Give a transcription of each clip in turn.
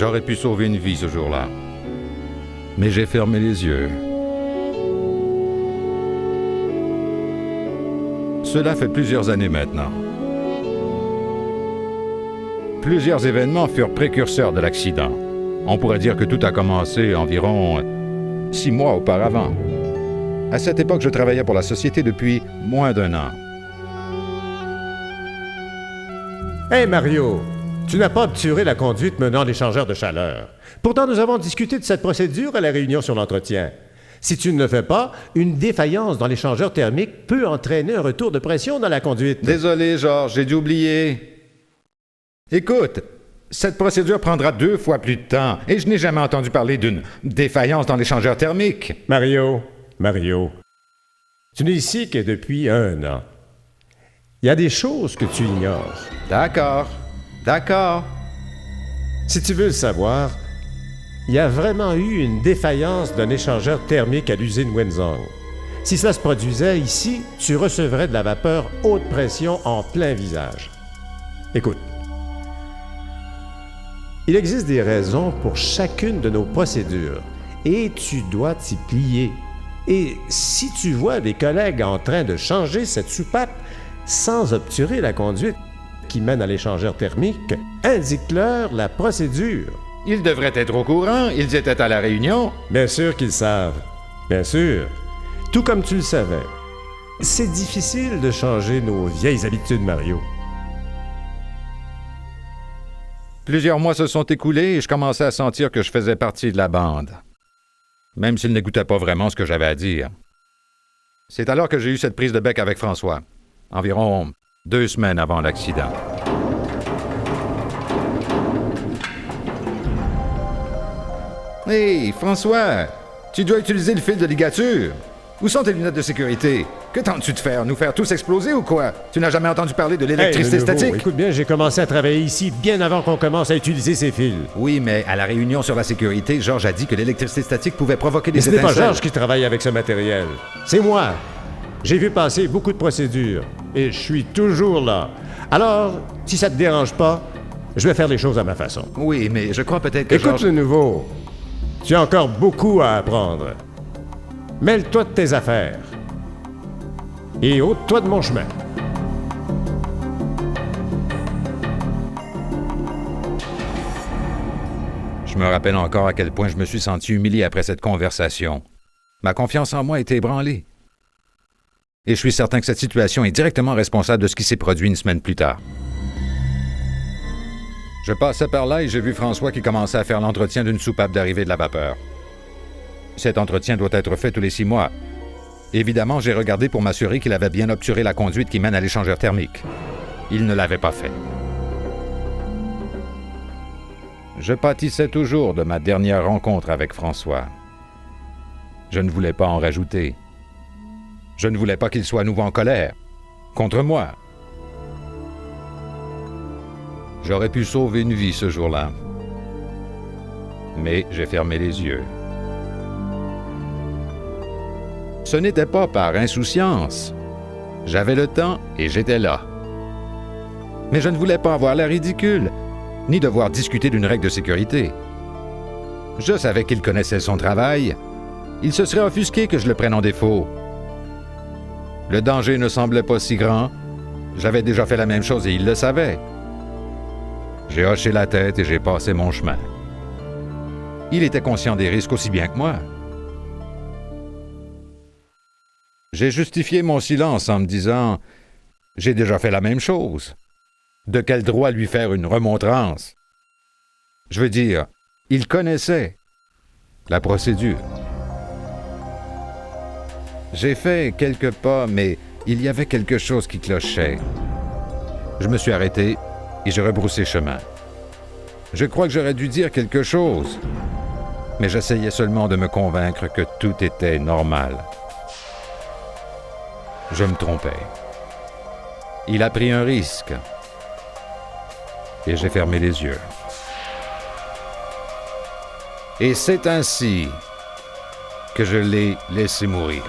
J'aurais pu sauver une vie ce jour-là. Mais j'ai fermé les yeux. Cela fait plusieurs années maintenant. Plusieurs événements furent précurseurs de l'accident. On pourrait dire que tout a commencé environ 6 mois auparavant. À cette époque, je travaillais pour la société depuis moins d'1 an. Hey Mario, tu n'as pas obturé la conduite menant à l'échangeur de chaleur. Pourtant, nous avons discuté de cette procédure à la réunion sur l'entretien. Si tu ne le fais pas, une défaillance dans l'échangeur thermique peut entraîner un retour de pression dans la conduite. Désolé, Georges, j'ai dû oublier. Écoute, cette procédure prendra 2 fois plus de temps et je n'ai jamais entendu parler d'une défaillance dans l'échangeur thermique. Mario, tu n'es ici que depuis 1 an. Il y a des choses que tu ignores. D'accord. Si tu veux le savoir, il y a vraiment eu une défaillance d'un échangeur thermique à l'usine Wenzhong. Si cela se produisait ici, tu recevrais de la vapeur haute pression en plein visage. Écoute. Il existe des raisons pour chacune de nos procédures et tu dois t'y plier. Et si tu vois des collègues en train de changer cette soupape sans obturer la conduite qui mène à l'échangeur thermique, indique-leur la procédure. Ils devraient être au courant, ils étaient à la réunion. Bien sûr qu'ils savent. Bien sûr. Tout comme tu le savais. C'est difficile de changer nos vieilles habitudes, Mario. Plusieurs mois se sont écoulés et je commençais à sentir que je faisais partie de la bande. Même s'ils n'écoutaient pas vraiment ce que j'avais à dire. C'est alors que j'ai eu cette prise de bec avec François, environ 2 semaines avant l'accident. Hey, François, tu dois utiliser le fil de ligature. Où sont tes lunettes de sécurité? Que tentes-tu de faire? Nous faire tous exploser ou quoi? Tu n'as jamais entendu parler de l'électricité statique? Écoute bien, j'ai commencé à travailler ici bien avant qu'on commence à utiliser ces fils. Oui, mais à la réunion sur la sécurité, Georges a dit que l'électricité statique pouvait provoquer des étincelles. Ce n'est pas étincelles. Georges qui travaille avec ce matériel. C'est moi. J'ai vu passer beaucoup de procédures et je suis toujours là. Alors, si ça te dérange pas, je vais faire les choses à ma façon. Oui, mais je crois peut-être que Écoute Georges... le nouveau. Tu as encore beaucoup à apprendre. Mêle-toi de tes affaires. Et ôte-toi de mon chemin. Je me rappelle encore à quel point je me suis senti humilié après cette conversation. Ma confiance en moi était ébranlée. Et je suis certain que cette situation est directement responsable de ce qui s'est produit 1 semaine plus tard. Je passais par là et j'ai vu François qui commençait à faire l'entretien d'une soupape d'arrivée de la vapeur. Cet entretien doit être fait tous les 6 mois. Évidemment, j'ai regardé pour m'assurer qu'il avait bien obturé la conduite qui mène à l'échangeur thermique. Il ne l'avait pas fait. Je pâtissais toujours de ma dernière rencontre avec François. Je ne voulais pas en rajouter. Je ne voulais pas qu'il soit à nouveau en colère. Contre moi. J'aurais pu sauver une vie ce jour-là. Mais j'ai fermé les yeux. Ce n'était pas par insouciance. J'avais le temps et j'étais là. Mais je ne voulais pas avoir l'air ridicule, ni devoir discuter d'une règle de sécurité. Je savais qu'il connaissait son travail. Il se serait offusqué que je le prenne en défaut. Le danger ne semblait pas si grand. J'avais déjà fait la même chose et il le savait. J'ai hoché la tête et j'ai passé mon chemin. Il était conscient des risques aussi bien que moi. J'ai justifié mon silence en me disant « J'ai déjà fait la même chose. De quel droit lui faire une remontrance? » Je veux dire, il connaissait la procédure. J'ai fait quelques pas, mais il y avait quelque chose qui clochait. Je me suis arrêté et j'ai rebroussé chemin. Je crois que j'aurais dû dire quelque chose, mais j'essayais seulement de me convaincre que tout était normal. Je me trompais. Il a pris un risque. Et j'ai fermé les yeux. Et c'est ainsi que je l'ai laissé mourir.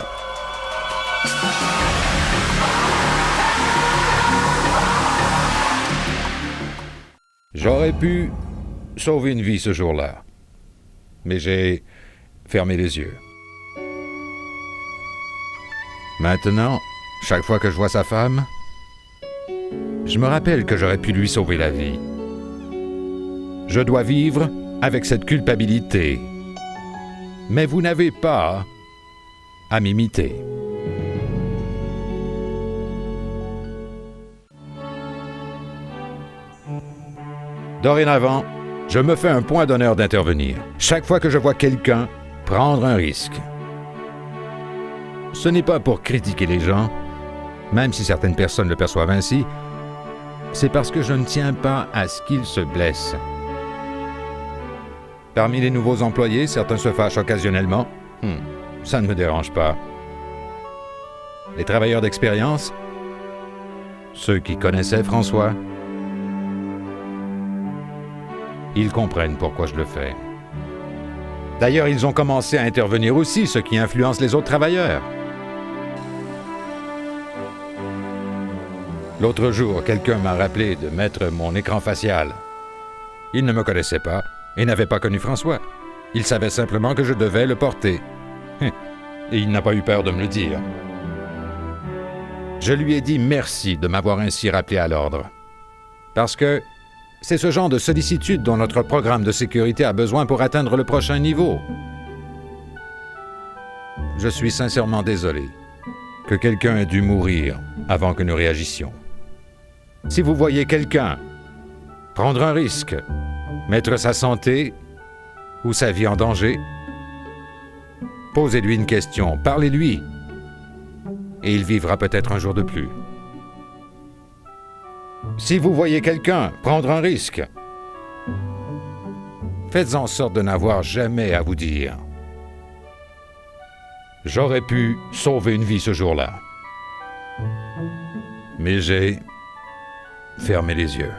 J'aurais pu sauvé une vie ce jour-là. Mais j'ai fermé les yeux. Maintenant, chaque fois que je vois sa femme, je me rappelle que j'aurais pu lui sauver la vie. Je dois vivre avec cette culpabilité. Mais vous n'avez pas à m'imiter. Dorénavant, je me fais un point d'honneur d'intervenir. Chaque fois que je vois quelqu'un prendre un risque. Ce n'est pas pour critiquer les gens, même si certaines personnes le perçoivent ainsi, c'est parce que je ne tiens pas à ce qu'ils se blessent. Parmi les nouveaux employés, certains se fâchent occasionnellement. Ça ne me dérange pas. Les travailleurs d'expérience, ceux qui connaissaient François, ils comprennent pourquoi je le fais. D'ailleurs, ils ont commencé à intervenir aussi, ce qui influence les autres travailleurs. L'autre jour, quelqu'un m'a rappelé de mettre mon écran facial. Il ne me connaissait pas et n'avait pas connu François. Il savait simplement que je devais le porter. Et il n'a pas eu peur de me le dire. Je lui ai dit merci de m'avoir ainsi rappelé à l'ordre. Parce que c'est ce genre de sollicitude dont notre programme de sécurité a besoin pour atteindre le prochain niveau. Je suis sincèrement désolé que quelqu'un ait dû mourir avant que nous réagissions. Si vous voyez quelqu'un prendre un risque, mettre sa santé ou sa vie en danger, posez-lui une question, parlez-lui, et il vivra peut-être un jour de plus. Si vous voyez quelqu'un prendre un risque, faites en sorte de n'avoir jamais à vous dire « J'aurais pu sauver une vie ce jour-là, mais j'ai fermé les yeux. »